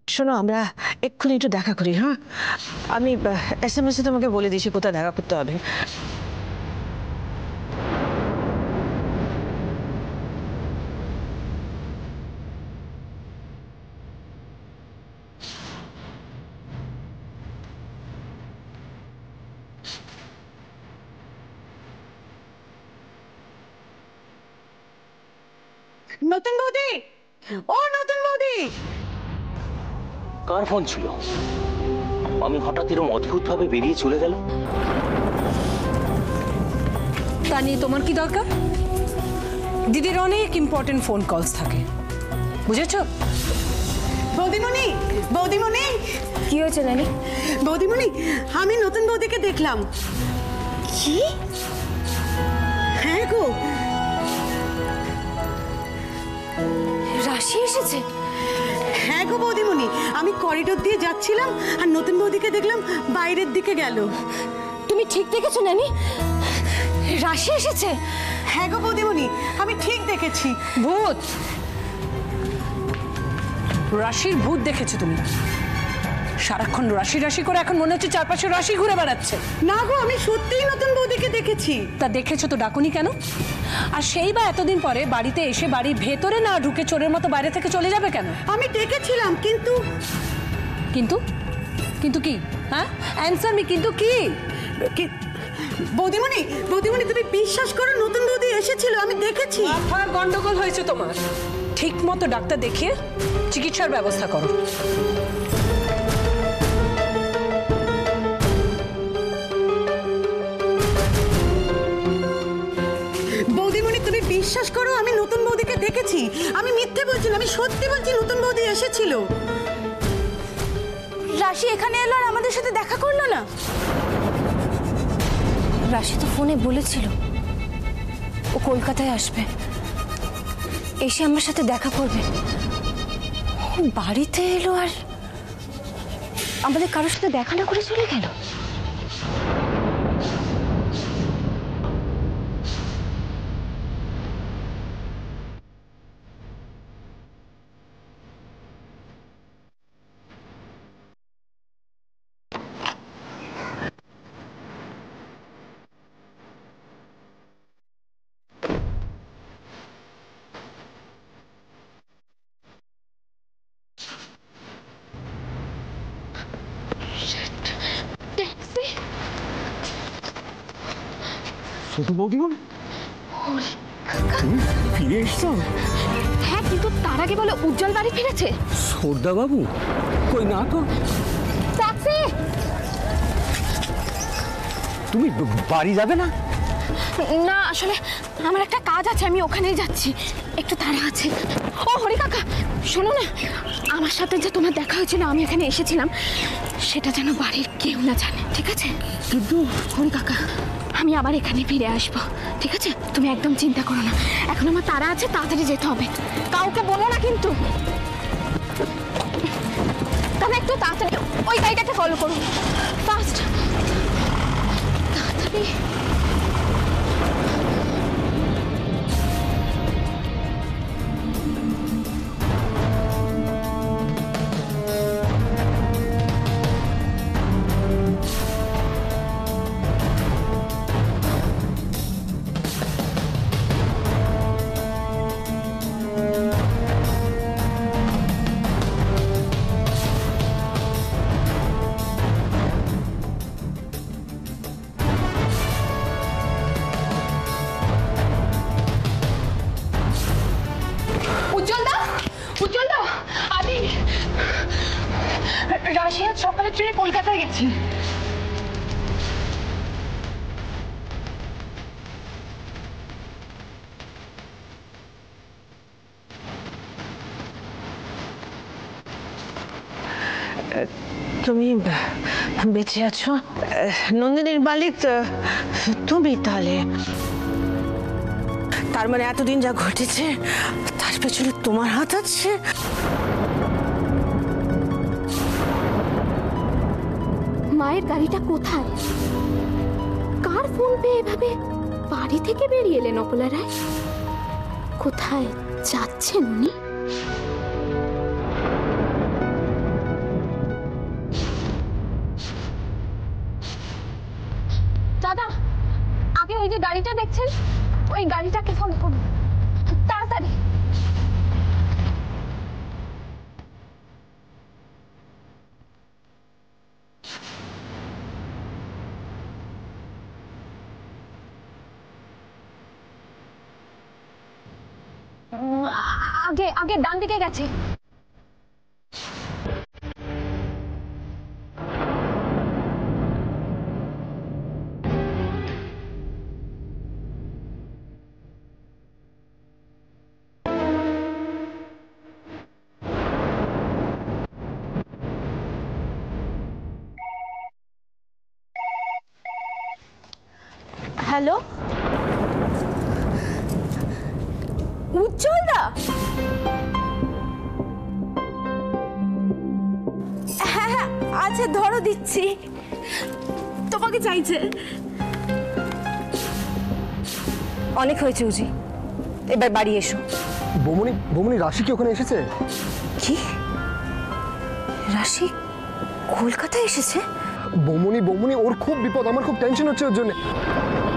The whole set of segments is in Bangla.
শোনো, আমরা এক্ষুনি একটু দেখা করি। হ্যাঁ, আমি SMS এ তোমাকে বলে দিয়েছি কোথায় দেখা করতে হবে। নতুন বৌদি, ও নতুন বৌদি। কার ফোন ছিল? আমি হঠাৎ এরকম অদ্ভুত ভাবে বেরিয়ে চলে গেল। তা নিয়ে তোমার কি দরকার? দিদির অনেক ইম্পর্টেন্ট ফোন কলস থাকে, বুঝেছ? বৌদিমণি, বৌদিমণি, কি হয়েছে নানি? বৌদিমণি, আমি নতুন বৌদিকে দেখলাম। কি? হ্যাঁ গো, রাশি এসেছে? হ্যাঁ গো বৌদিমণি, আমি করিডোর দিয়ে যাচ্ছিলাম আর নতুন বৌদিকে দেখলাম বাইরের দিকে গেল। তুমি ঠিক দেখেছো নানি? রাশি এসেছে? হ্যাঁ গো বৌদিমণি, আমি ঠিক দেখেছি। ভূত? রাশির ভূত দেখেছো তুমি? সারাক্ষণ রাশি রাশি করে এখন মনে হচ্ছে চারপাশে রাশি ঘুরে বেড়াচ্ছে। না গো, আমি সত্যিই নতুন বৌদিকে দেখেছি। তা দেখেছো তো ডাকুনি কেন? আর সেই বা এতদিন পরে বাড়িতে এসে বাড়ির ভেতরে না ঢুকে চোরের মতো বাইরে থেকে চলে যাবে কেন? আমি ডেকেছিলাম, কিন্তু কিন্তু কিন্তু কি? হ্যাঁ, অ্যানসার মি, কিন্তু কি? বৌদিমণি, বৌদিমণি, তুমি বিশ্বাস করো, নতুন বৌদি এসেছিল, আমি দেখেছি। মাথার গন্ডগোল হয়েছে তোমার। ঠিক মতো ডাক্তার দেখিয়ে চিকিৎসার ব্যবস্থা করো। বৌদিমণি, তুমি বিশ্বাস করো, আমি নতুন বৌদিকে দেখেছি। আমি মিথ্যে বলছি না, আমি সত্যি বলছি, নতুন বৌদি এসেছিল। রাশি এখানে এলো আর আমাদের সাথে দেখা করলো না? রাশি তো ফোনে বলেছিল ও কলকাতায় আসবে, এসে আমার সাথে দেখা করবে। ও বাড়িতে এলো আর আমাদের কারোর সাথে দেখা না করে চলে গেল। ছোট বৌদিমণি, ফিরে এসছো? হ্যাঁ, কিন্তু তার আগে বলে উজ্জ্বল বাড়ি ফিরেছে। সর্দা বাবু কই? না তো। ট্যাক্সি! তুমি বাড়ি যাবে না? না, আসলে আমার একটা কাজ আছে, আমি ওখানেই যাচ্ছি, একটু তাড়া আছে। ও হরি কাকা, শোনো না, আমার সাথে যে তোমার দেখা হয়েছিল, আমি এখানে এসেছিলাম, সেটা যেন বাড়ির কেউ না জানে, ঠিক আছে? কিন্তু হরি কাকা, আমি আবার এখানে ফিরে আসবো, ঠিক আছে? তুমি একদম চিন্তা করো না, এখন আমার তাড়া আছে, তাড়াতাড়ি যেতে হবে, কাউকে বলো না কিন্তু। তাহলে একটু তাড়াতাড়ি ওই গাড়িটাকে ফলো করো, ফাস্ট, তাড়াতাড়ি। রাশি আজ সকালে ট্রেনে কলকাতায় গেছে। তুমি বেঁচে আছো? নন্দিনীর মালিক তুমি? তাহলে তার মানে এতদিন যা ঘটেছে তার পেছনে তোমার হাত আছে? মায়ের গাড়িটা কোথায়? কার ফোন পেয়ে এভাবে বাড়ি থেকে বেরিয়ে এলেন অপলা রায়? কোথায় যাচ্ছেন উনি? আগে আগে ডান দিকে গেছে। হ্যালো, উজ্জ্বল দা? হ্যাঁ হ্যাঁ, আচ্ছা ধরো দিচ্ছি। তোমাকে চাইছে। অনেক হয়েছে উজি, এবার বাড়ি এসো। বৌমনি, বৌমনি, রাশি কি ওখানে এসেছে? কি? রাশি কলকাতায় এসেছে? বৌমনি, বৌমনি, ওর খুব বিপদ, আমার খুব টেনশন হচ্ছে ওর জন্য।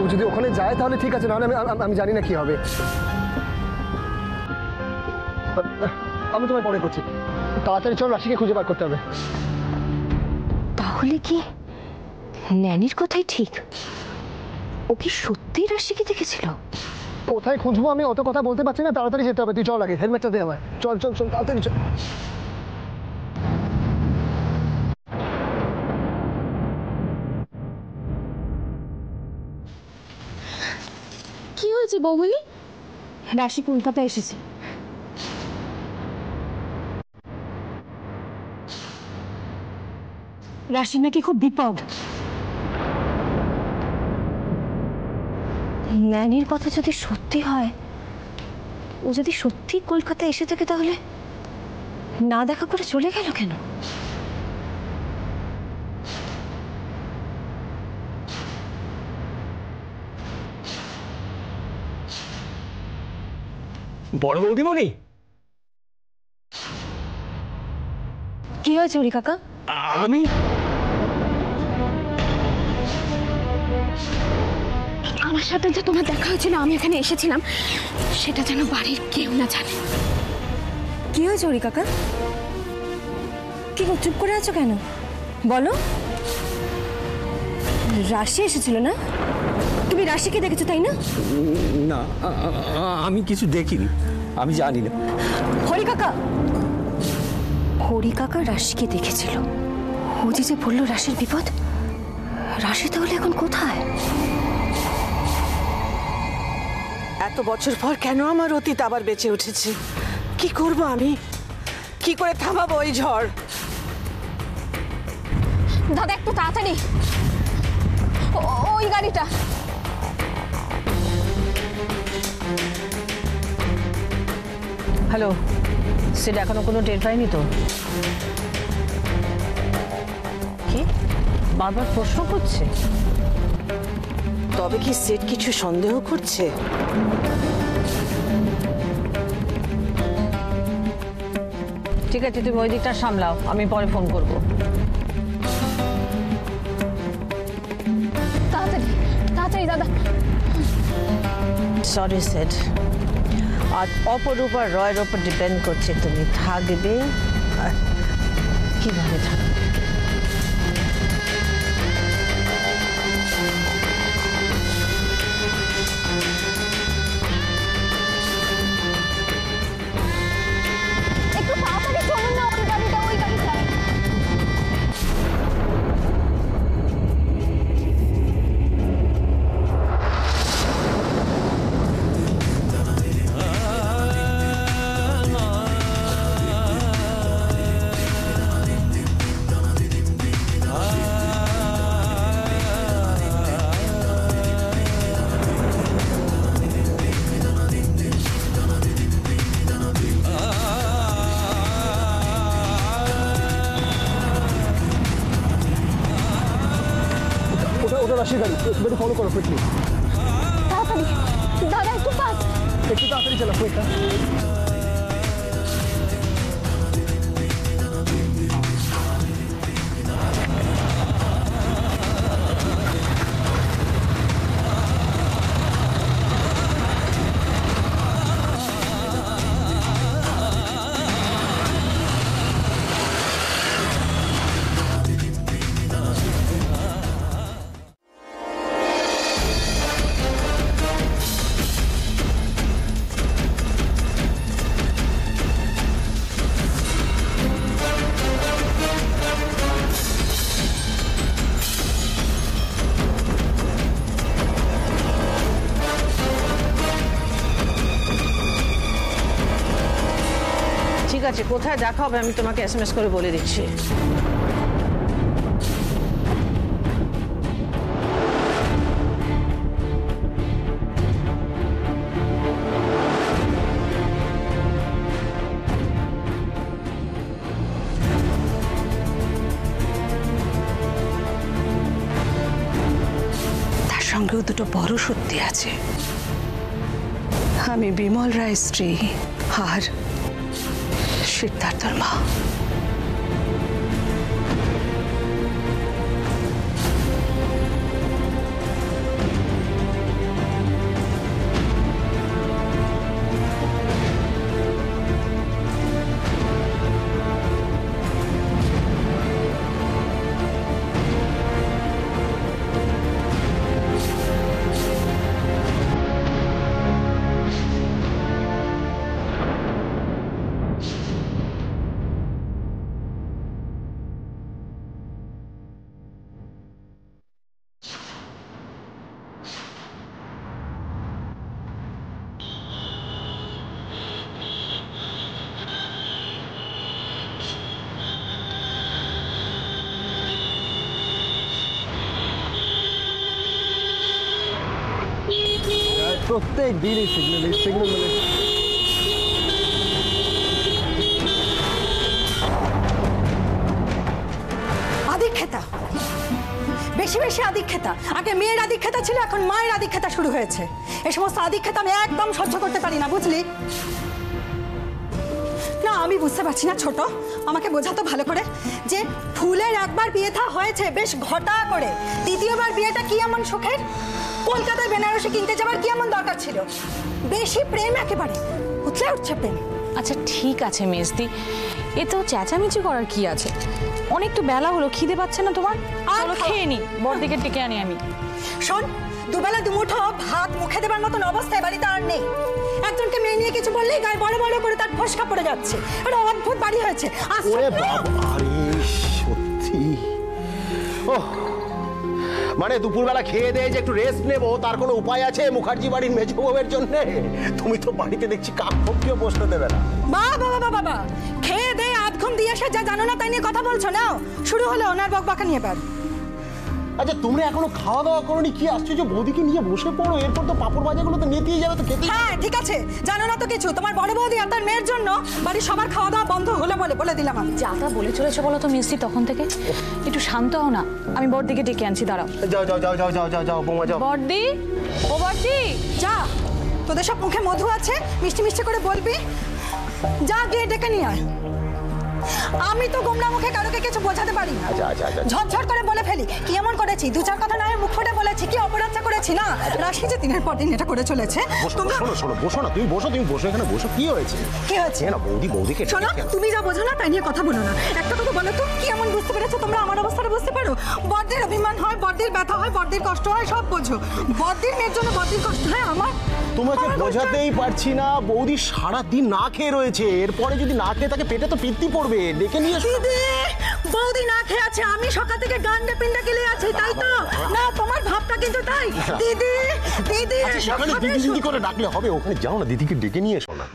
ও যদি ওখানে যায় তাহলে ঠিক আছে, নাহলে আমি জানি না কি হবে। আমি তোমায় পরে করছি, তাড়াতাড়ি চল, রাশিকে খুঁজে বার করতে হবে। তাহলে কি ন্যানির কথাই ঠিক? ও কি সত্যিই রাশিকে দেখেছিল? কোথায় খুঁজবো আমি অত কথা বলতে পারছি না, তাড়াতাড়ি যেতে হবে। তুই চল, আগে হেলমেটটা দে আমায়। চল চল চল, তাড়াতাড়ি চল। কি হয়েছে বৌমনি? রাশি কলকাতায় এসেছে। রাশি নাকি খুব বিপদ। ন্যানির কথা যদি সত্যি হয়, ও যদি সত্যি কলকাতায় এসে থাকে, তাহলে না দেখা করে চলে গেল কেন? বড় বৌদিমণি, কি হয়েছে হরি কাকা? আমি আমার সাথে যে তোমার দেখা হয়েছিল, আমি এখানে এসেছিলাম, সেটা যেন বাড়ির কেউ না জানে। কি হয়েছে হরি কাকা? কি গো, চুপ করে আছো কেন? বলো। রাশি এসেছিল না? তুমি রাশিকে দেখেছো তাই না? না, আমি কিছু দেখিনি, আমি জানি না। হরি কাকা, হরি কাকা রাশিকে দেখেছিল। ও যে বললো রাশির বিপদ, রাশি তাহলে এখন কোথায়? এত বছর পর কেন আমার অতীত আবার বেঁচে উঠেছে? কি করব আমি? কি করে থামাবো ওই ঝড়? দাদা একটু তাড়াতাড়ি, ওই গাড়িটা। হ্যালো, সেটা এখনো কোনো টের পাইনি তো? কি বারবার প্রশ্ন করছে? তবে কি সেট কিছু সন্দেহ করছে? ঠিক আছে, তুমি ওই দিকটা সামলাও, আমি পরে ফোন করবো। তাড়াতাড়ি তাড়াতাড়ি দাদা। সরি সেট, আর অপরূপা রয়ের ওপর ডিপেন্ড করছে তুমি থাকবে আর কিভাবে থাকবে। একটু তাড়াতাড়ি চলুন না, ওই গাড়িটা, ওই গাড়িটা। ওটা রাশির গাড়ি, তুমি একটু ফলো করো কুইকলি। তাড়াতাড়ি দাদা, একটু ফাস্ট। একটু তাড়াতাড়ি চালা, কুইকটা। ঠিক আছে, কোথায় দেখা হবে আমি তোমাকে SMS করে বলে দিচ্ছি। তার সঙ্গেও দুটো বড় সত্যি আছে। আমি বিমল রায়ের স্ত্রী আর সিদ্ধার্থর মা। প্রত্যেক দিন এই সিগন্যাল মানে আদিক্ষেতা, বেশি বেশি আদিক্ষেতা। আগে মেয়ের আদিক্ষেতা ছিল, এখন মায়ের আদিক্ষেতা শুরু হয়েছে। এই সমস্ত আদিক্ষেতা আমি একদম সহ্য করতে পারি না, বুঝলি? না, আমি বুঝতে পারছি না ছোট, আমাকে বোঝাতো ভালো করে যে ফুলের একবার বিয়ে থা হয়েছে বেশ ঘটা করে, দ্বিতীয়বার বিয়েটা কি এমন সুখের? কলকাতায় বেনারসি কিনতে যাবার কি এমন দরকার ছিল? বেশি প্রেম একেবারে উঠলে উঠছে প্রেম। আচ্ছা ঠিক আছে মেজদি, এতেও চেঁচামেচি করার কি আছে? অনেক তো বেলা হলো, খিদে পাচ্ছে না তোমার? চলো খেয়ে নি, বড়দিকে ডেকে আনি আমি। শোন, দুবেলা দুমুঠো ভাত মুখে দেবার মতন অবস্থায় বাড়িতে আর নেই। একজনকে মেয়ে নিয়ে কিছু বললেই গায়ে বড় বড় করে তার ফসকা পড়ে যাচ্ছে। একটা অদ্ভুত বাড়ি হয়েছে। ওরে বাবা রে, সত্যি। ওহ, মানে দুপুরবেলা খেয়ে দিয়ে যে একটু রেস্ট নেবো তার কোনো উপায় আছে মুখার্জি বাড়ির মেজো বউয়ের জন্য? তুমি তো বাড়িতে দেখছি কাক পক্ষেও বসতে দেবে না। বাবা খেয়ে দে আধ ঘুম দিয়ে এসে যা জানো না তাই নিয়ে কথা বলছো না। শুরু হলো ওনার বকবকা নিয়ে এবার। আচ্ছা তোমরা এখনো খাওয়া দাওয়া করোনি? কি আশ্চর্য, বৌদিকে নিয়ে বসে পড়ো, এরপর তো পাপড় ভাজাগুলো তো নেতিয়ে যাবে, তো খেতে। হ্যাঁ ঠিক আছে, জানো না তো কিছু। তোমার বড় বৌদি আর তার মেয়ের জন্য বাড়ির সবার খাওয়া দাওয়া বন্ধ হলো বলে দিলাম আমি। যা তা বলে চলেছে বলো তো মিষ্টি, তখন থেকে একটু শান্ত হও না। আমি বড়দিকে ডেকে আনছি, দাঁড়াও। যাও বৌমা যাও। বড়দি, ও বড়দি, যা, তোদের সব মুখে মধু আছে, মিষ্টি মিষ্টি করে বলবি। যা গিয়ে ডেকে নিয়ে আয়। আমি তো গোমরা মুখে কারোকে কিছু বোঝাতে পারি না। ঝরঝর করে বলে ফেলি। কি এমন করেছি? দু চার কথা নয় মুখ ফুটে বলেছি। কি অপরাধটা করেছি না? রাশি যে দিনের পর দিন এটা করে চলেছে। তোমরা শোনো, বসো না, তুমি বসো এখানে বসো। কি হয়েছে? না বৌদিকে শোনো, তুমি যা বোঝো না তাই নিয়ে কথা বলো না। একটা কথা বলো তো, কি এমন বুঝতে পেরেছো তোমরা? আমার অবস্থাটা বুঝতে পারো? বড়দের অভিমান হয়, বড়দের ব্যথা হয়, বড়দের কষ্ট হয়, সব বোঝো। বড়দের মেয়ের জন্য বড়দের কষ্ট হয়, আমার তোমাকে বোঝাতেই পারছি না। বৌদি সারা দিন না খেয়ে রয়েছে, এরপরে যদি না খেয়ে তাকে পেটে তো পিত্তি পড়বে। ডেকে নিয়ে দিদি, বৌদি না খেয়ে আছে, আমি সকাল থেকে গান্ডা পিন্ডা গেলে আছি, তাই তো না? তোমার ভাবটা কিন্তু তাই। দিদি সেখানে দিদি করে ডাকলে হবে? ওখানে যাও না, দিদিকে ডেকে নিয়ে এসো না।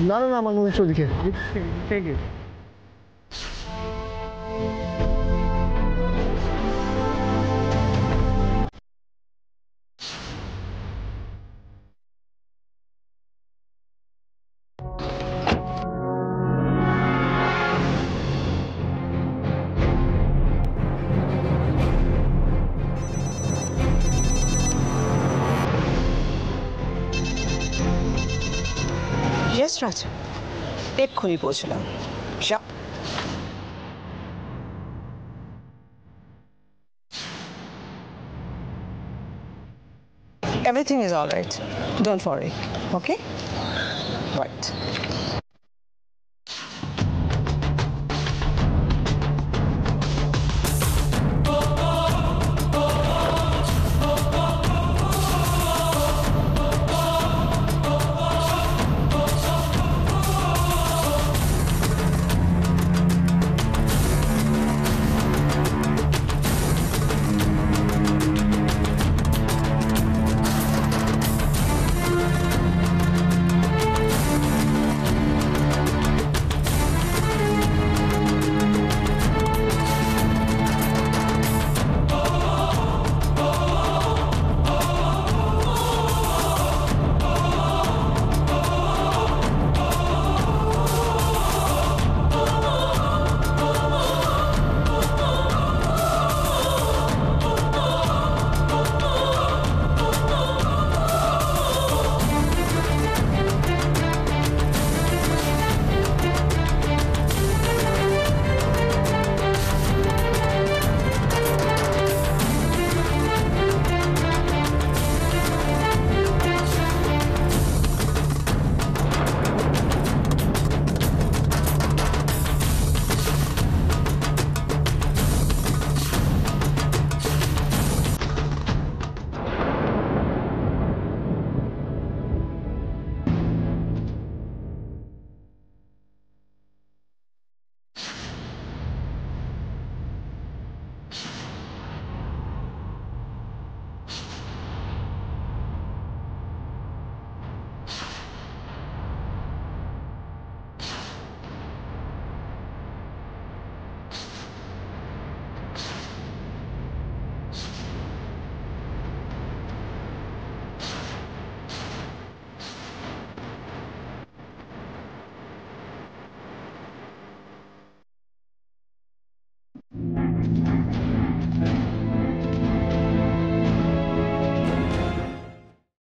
না আমার মনে হচ্ছে ওদিকে। Yes, Raja. এক্ষুনি পৌঁছলাম। Everything is all right. Don't worry. Okay? Right.